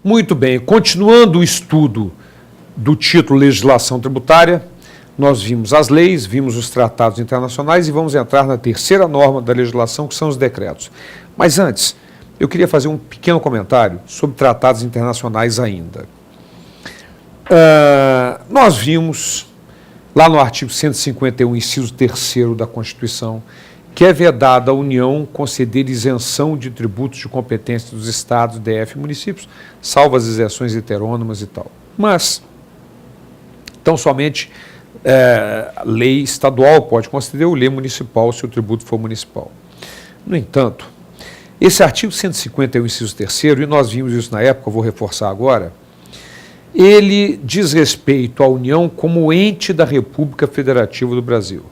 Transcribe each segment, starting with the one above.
Muito bem, continuando o estudo do título Legislação Tributária, nós vimos as leis, vimos os tratados internacionais e vamos entrar na terceira norma da legislação, que são os decretos. Mas antes, eu queria fazer um pequeno comentário sobre tratados internacionais ainda. Nós vimos, lá no artigo 151, inciso 3º da Constituição, que é vedada à União conceder isenção de tributos de competência dos estados, DF e municípios, salvo as isenções heterônomas e tal. Mas, tão somente lei estadual pode conceder ou lei municipal, se o tributo for municipal. No entanto, esse artigo 151, inciso 3º, e nós vimos isso na época, eu vou reforçar agora, ele diz respeito à União como ente da República Federativa do Brasil.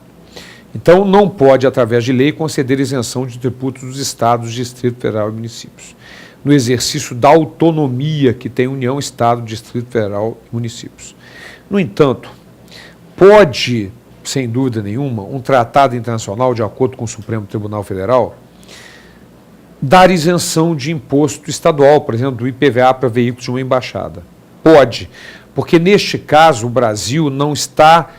Então, não pode, através de lei, conceder isenção de tributos dos estados, Distrito Federal e municípios, no exercício da autonomia que tem União, Estado, Distrito Federal e municípios. No entanto, pode, sem dúvida nenhuma, um tratado internacional, de acordo com o Supremo Tribunal Federal, dar isenção de imposto estadual, por exemplo, do IPVA para veículos de uma embaixada. Pode, porque neste caso o Brasil não está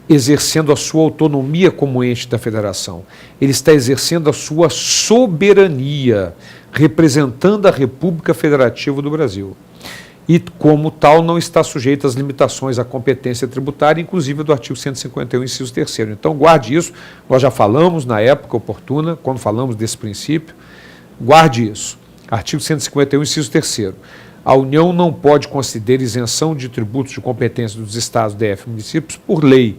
exercendo a sua autonomia como ente da federação. Ele está exercendo a sua soberania, representando a República Federativa do Brasil. E, como tal, não está sujeito às limitações à competência tributária, inclusive do artigo 151, inciso 3º. Então, guarde isso, nós já falamos na época oportuna, quando falamos desse princípio, guarde isso. Artigo 151, inciso 3º. A União não pode conceder isenção de tributos de competência dos estados, DF e municípios por lei,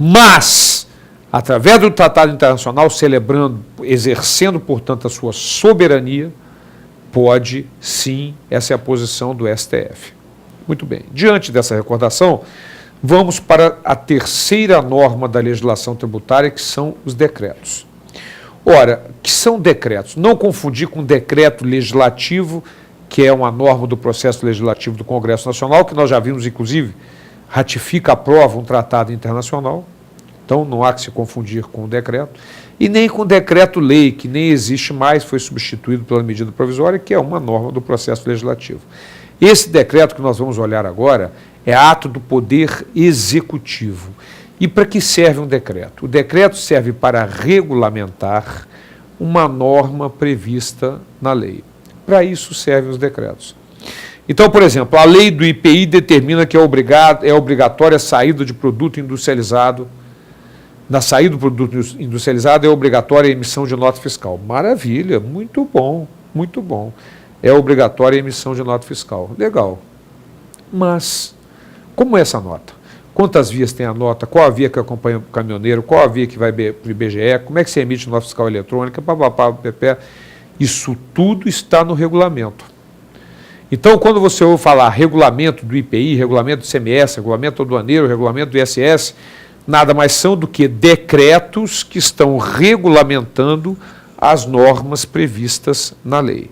mas, através do tratado internacional, celebrando, exercendo, portanto, a sua soberania, pode, sim, essa é a posição do STF. Muito bem. Diante dessa recordação, vamos para a terceira norma da legislação tributária, que são os decretos. Ora, que são decretos? Não confundir com decreto legislativo, que é uma norma do processo legislativo do Congresso Nacional, que nós já vimos, inclusive, ratifica, aprova um tratado internacional, então não há que se confundir com o decreto, e nem com o decreto-lei, que nem existe mais, foi substituído pela medida provisória, que é uma norma do processo legislativo. Esse decreto que nós vamos olhar agora é ato do Poder Executivo. E para que serve um decreto? O decreto serve para regulamentar uma norma prevista na lei. Para isso servem os decretos. Então, por exemplo, a lei do IPI determina que é obrigatória a saída de produto industrializado. Na saída do produto industrializado é obrigatória a emissão de nota fiscal. Maravilha, muito bom, muito bom. É obrigatória a emissão de nota fiscal. Legal. Mas, como é essa nota? Quantas vias tem a nota? Qual a via que acompanha o caminhoneiro? Qual a via que vai para o IBGE? Como é que se emite nota fiscal eletrônica? Isso tudo está no regulamento. Então, quando você ouve falar regulamento do IPI, regulamento do ICMS, regulamento aduaneiro, regulamento do ISS, nada mais são do que decretos que estão regulamentando as normas previstas na lei.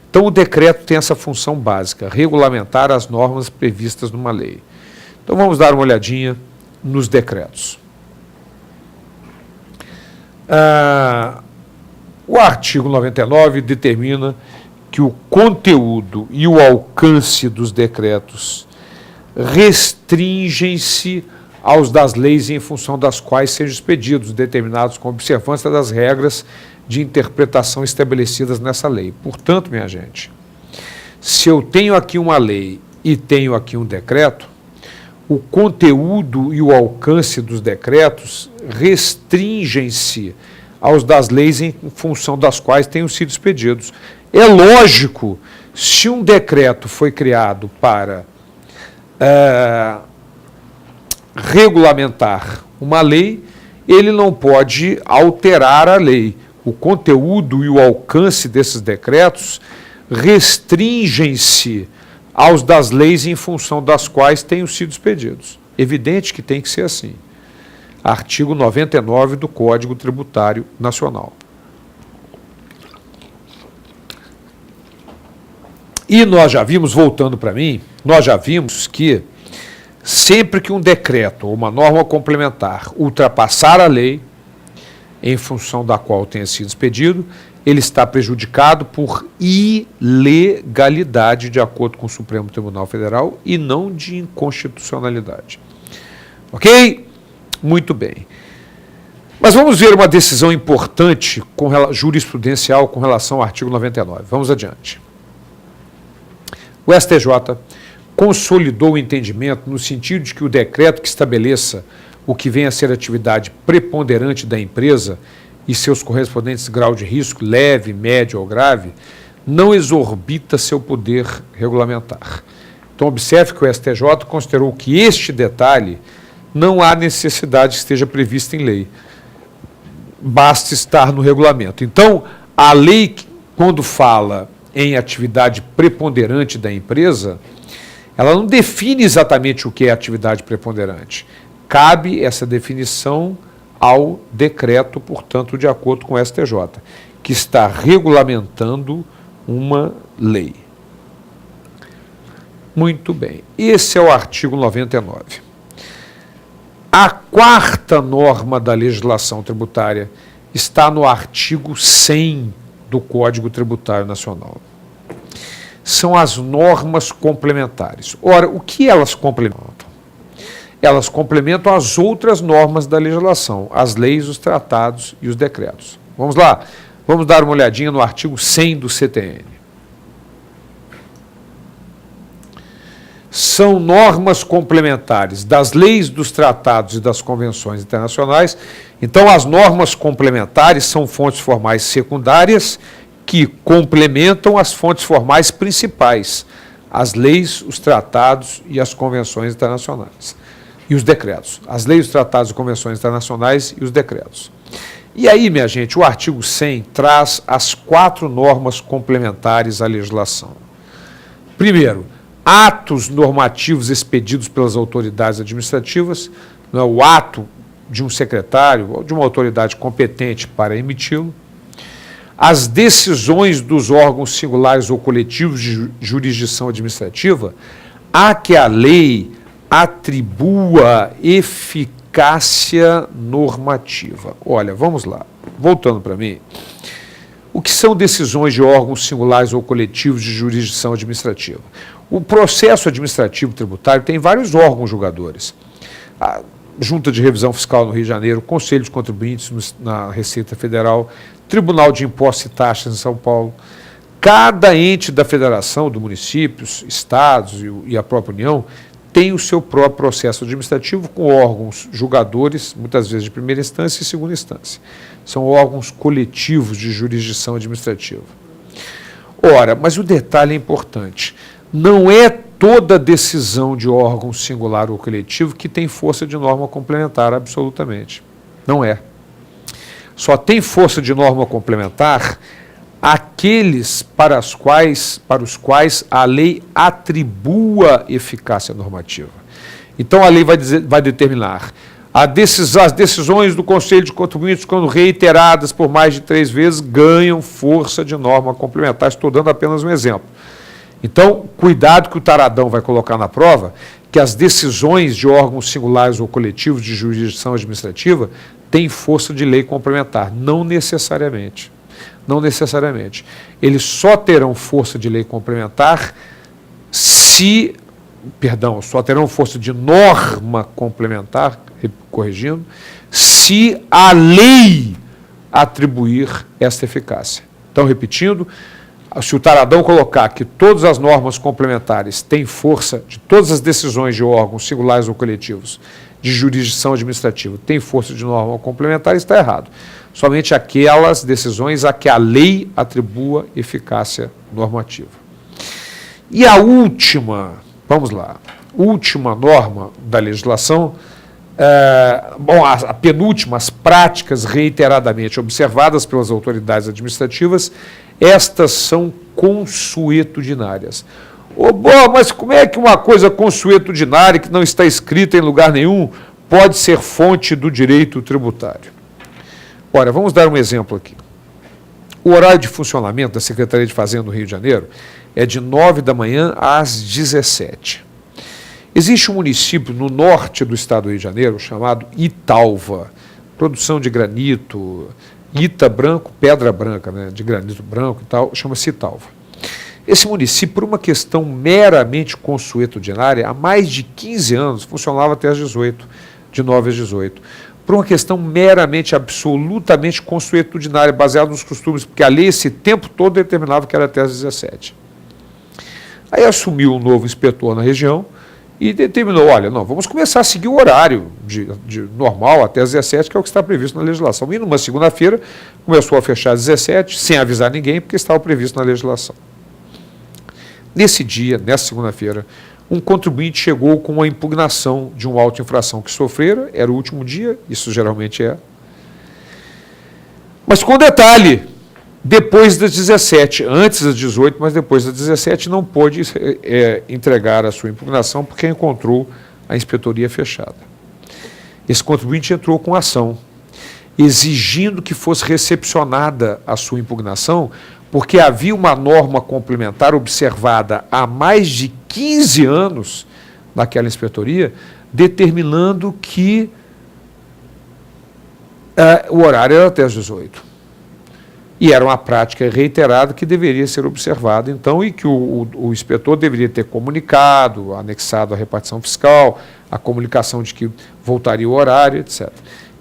Então, o decreto tem essa função básica, regulamentar as normas previstas numa lei. Então, vamos dar uma olhadinha nos decretos. O artigo 99 determina que o conteúdo e o alcance dos decretos restringem-se aos das leis em função das quais sejam expedidos, determinados com observância das regras de interpretação estabelecidas nessa lei. Portanto, minha gente, se eu tenho aqui uma lei e tenho aqui um decreto, o conteúdo e o alcance dos decretos restringem-se aos das leis em função das quais tenham sido expedidos. É lógico, se um decreto foi criado para regulamentar uma lei, ele não pode alterar a lei. O conteúdo e o alcance desses decretos restringem-se aos das leis em função das quais tenham sido expedidos. Evidente que tem que ser assim. Artigo 99 do Código Tributário Nacional. E nós já vimos, voltando para mim, nós já vimos que sempre que um decreto ou uma norma complementar ultrapassar a lei, em função da qual tenha sido expedido, ele está prejudicado por ilegalidade, de acordo com o Supremo Tribunal Federal, e não de inconstitucionalidade. Ok? Muito bem. Mas vamos ver uma decisão importante jurisprudencial com relação ao artigo 99. Vamos adiante. O STJ consolidou o entendimento no sentido de que o decreto que estabeleça o que vem a ser atividade preponderante da empresa e seus correspondentes grau de risco, leve, médio ou grave, não exorbita seu poder regulamentar. Então, observe que o STJ considerou que este detalhe não há necessidade que esteja previsto em lei. Basta estar no regulamento. Então, a lei, quando fala em atividade preponderante da empresa, ela não define exatamente o que é atividade preponderante. Cabe essa definição ao decreto, portanto, de acordo com o STJ, que está regulamentando uma lei. Muito bem. Esse é o artigo 99. A quarta norma da legislação tributária está no artigo 100 do Código Tributário Nacional. São as normas complementares. Ora, o que elas complementam? Elas complementam as outras normas da legislação, as leis, os tratados e os decretos. Vamos lá? Vamos dar uma olhadinha no artigo 100 do CTN. São normas complementares das leis, dos tratados e das convenções internacionais. Então, as normas complementares são fontes formais secundárias que complementam as fontes formais principais, as leis, os tratados e as convenções internacionais. E os decretos. As leis, os tratados e convenções internacionais e os decretos. E aí, minha gente, o artigo 100 traz as 4 normas complementares à legislação. Primeiro, atos normativos expedidos pelas autoridades administrativas, não é o ato de um secretário ou de uma autoridade competente para emiti-lo. As decisões dos órgãos singulares ou coletivos de jurisdição administrativa a que a lei atribua eficácia normativa. Olha, vamos lá. Voltando para mim. O que são decisões de órgãos singulares ou coletivos de jurisdição administrativa? O processo administrativo tributário tem vários órgãos julgadores. A Junta de Revisão Fiscal no Rio de Janeiro, Conselho de Contribuintes na Receita Federal, Tribunal de Impostos e Taxas em São Paulo. Cada ente da federação, do municípios, estados e a própria União, tem o seu próprio processo administrativo com órgãos julgadores, muitas vezes de primeira instância e segunda instância. São órgãos coletivos de jurisdição administrativa. Ora, mas o detalhe é importante. Não é toda decisão de órgão singular ou coletivo que tem força de norma complementar, absolutamente. Não é. Só tem força de norma complementar aqueles para os quais a lei atribua eficácia normativa. Então, a lei vai determinar as decisões do Conselho de Contribuintes, quando reiteradas por mais de 3 vezes, ganham força de norma complementar. Estou dando apenas um exemplo. Então, cuidado que o taradão vai colocar na prova que as decisões de órgãos singulares ou coletivos de jurisdição administrativa têm força de lei complementar. Não necessariamente. Não necessariamente. Eles só terão força de lei complementar só terão força de norma complementar, corrigindo, se a lei atribuir esta eficácia. Então, repetindo, se o taradão colocar que todas as normas complementares têm força, de todas as decisões de órgãos singulares ou coletivos de jurisdição administrativa têm força de norma complementar, está errado. Somente aquelas decisões a que a lei atribua eficácia normativa. E a última, vamos lá, última norma da legislação, a penúltima, as práticas reiteradamente observadas pelas autoridades administrativas, estas são consuetudinárias. Mas como é que uma coisa consuetudinária, que não está escrita em lugar nenhum, pode ser fonte do direito tributário? Ora, vamos dar um exemplo aqui. O horário de funcionamento da Secretaria de Fazenda do Rio de Janeiro é de 9 da manhã às 17. Existe um município no norte do estado do Rio de Janeiro chamado Italva, produção de granito Ita branco, pedra branca, né, de granito branco e tal, chama-se Italva. Esse município, por uma questão meramente consuetudinária, há mais de 15 anos, funcionava até às 18, de 9 às 18. Por uma questão meramente, absolutamente consuetudinária, baseada nos costumes, porque a lei esse tempo todo determinava que era até às 17. Aí assumiu um novo inspetor na região e determinou, olha, não, vamos começar a seguir o horário de normal até às 17, que é o que está previsto na legislação. E numa segunda-feira começou a fechar às 17, sem avisar ninguém, porque estava previsto na legislação. Nesse dia, nessa segunda-feira, um contribuinte chegou com uma impugnação de uma auto-infração que sofrera, era o último dia, isso geralmente é. Mas com detalhe, depois das 17, antes das 18, mas depois das 17, não pôde entregar a sua impugnação porque encontrou a inspetoria fechada. Esse contribuinte entrou com ação, exigindo que fosse recepcionada a sua impugnação, porque havia uma norma complementar observada há mais de 15 anos naquela inspetoria, determinando que o horário era até às 18. E era uma prática reiterada que deveria ser observada, então, e que o inspetor deveria ter comunicado, anexado a repartição fiscal, a comunicação de que voltaria o horário, etc.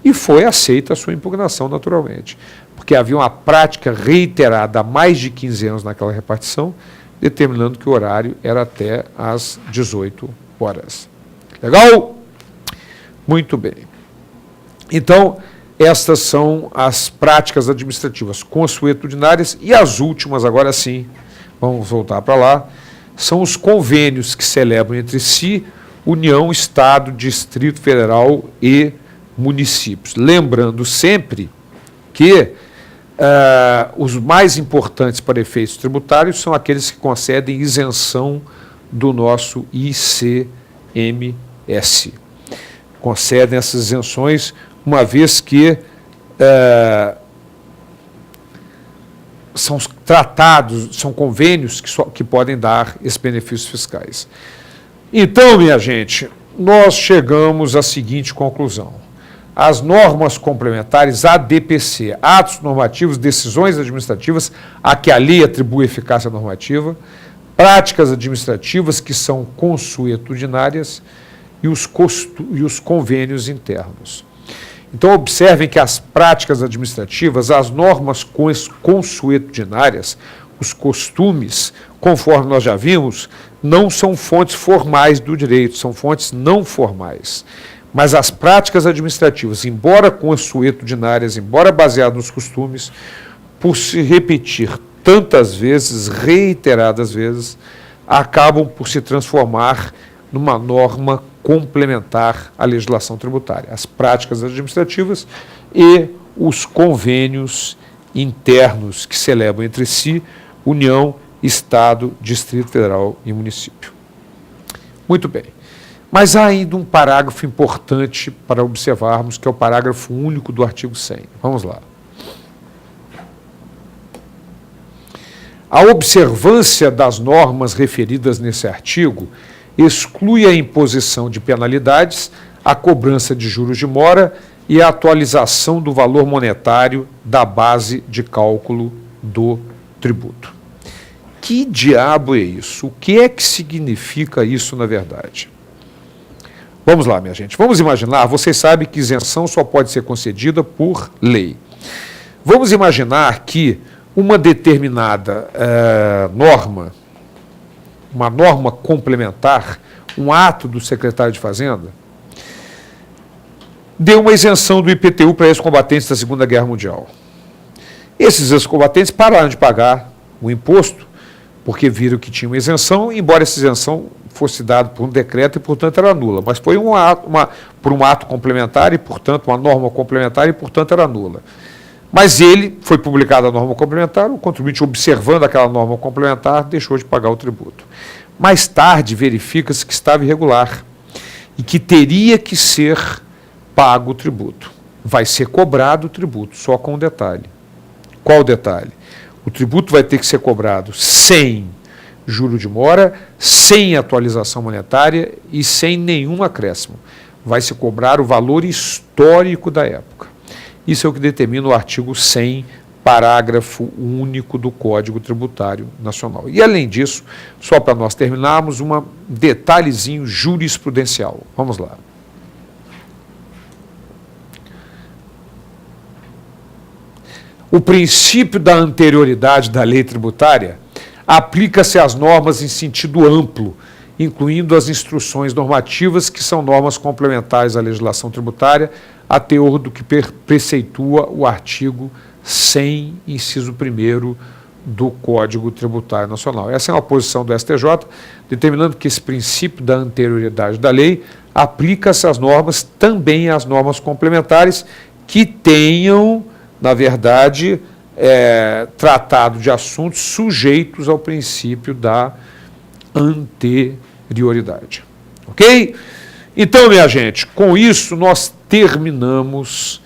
E foi aceita a sua impugnação, naturalmente, porque havia uma prática reiterada há mais de 15 anos naquela repartição, determinando que o horário era até às 18 horas. Legal? Muito bem. Então, estas são as práticas administrativas consuetudinárias e as últimas, agora sim, vamos voltar para lá, são os convênios que celebram entre si União, Estado, Distrito Federal e municípios. Lembrando sempre que os mais importantes para efeitos tributários são aqueles que concedem isenção do nosso ICMS. Concedem essas isenções, uma vez que são tratados, são convênios que podem dar esses benefícios fiscais. Então, minha gente, nós chegamos à seguinte conclusão. As normas complementares, ADPC, atos normativos, decisões administrativas, a que a lei atribui eficácia normativa, práticas administrativas que são consuetudinárias e os convênios internos. Então, observem que as práticas administrativas, as normas consuetudinárias, os costumes, conforme nós já vimos, não são fontes formais do direito, são fontes não formais. Mas as práticas administrativas, embora consuetudinárias, embora baseadas nos costumes, por se repetir tantas vezes, reiteradas vezes, acabam por se transformar numa norma complementar à legislação tributária. As práticas administrativas e os convênios internos que celebram entre si União, Estado, Distrito Federal e município. Muito bem. Mas há ainda um parágrafo importante para observarmos, que é o parágrafo único do artigo 100. Vamos lá. A observância das normas referidas nesse artigo exclui a imposição de penalidades, a cobrança de juros de mora e a atualização do valor monetário da base de cálculo do tributo. Que diabo é isso? O que é que significa isso na verdade? Vamos lá, minha gente. Vamos imaginar, vocês sabem que isenção só pode ser concedida por lei. Vamos imaginar que uma determinada norma, uma norma complementar, um ato do secretário de Fazenda, deu uma isenção do IPTU para ex-combatentes da Segunda Guerra Mundial. Esses ex-combatentes pararam de pagar o imposto, porque viram que tinha uma isenção, embora essa isenção fosse dada por um decreto e, portanto, era nula. Mas foi por um ato complementar e, portanto, uma norma complementar e, portanto, era nula. Mas foi publicada a norma complementar, o contribuinte, observando aquela norma complementar, deixou de pagar o tributo. Mais tarde, verifica-se que estava irregular e que teria que ser pago o tributo. Vai ser cobrado o tributo, só com um detalhe. Qual o detalhe? O tributo vai ter que ser cobrado sem juro de mora, sem atualização monetária e sem nenhum acréscimo. Vai se cobrar o valor histórico da época. Isso é o que determina o artigo 100, parágrafo único do Código Tributário Nacional. E, além disso, só para nós terminarmos, um detalhezinho jurisprudencial. Vamos lá. O princípio da anterioridade da lei tributária aplica-se às normas em sentido amplo, incluindo as instruções normativas, que são normas complementares à legislação tributária, a teor do que preceitua o artigo 100, inciso 1º do Código Tributário Nacional. Essa é uma posição do STJ, determinando que esse princípio da anterioridade da lei aplica-se às normas, também às normas complementares, que tenham, na verdade, tratado de assuntos sujeitos ao princípio da anterioridade. Ok? Então, minha gente, com isso nós terminamos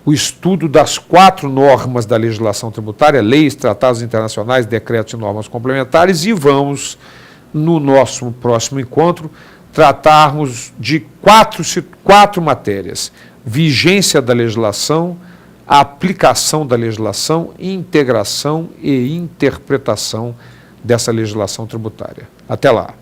o estudo das 4 normas da legislação tributária, leis, tratados internacionais, decretos e normas complementares, e vamos, no nosso próximo encontro, tratarmos de 4 matérias: vigência da legislação, aplicação da legislação, integração e interpretação dessa legislação tributária. Até lá.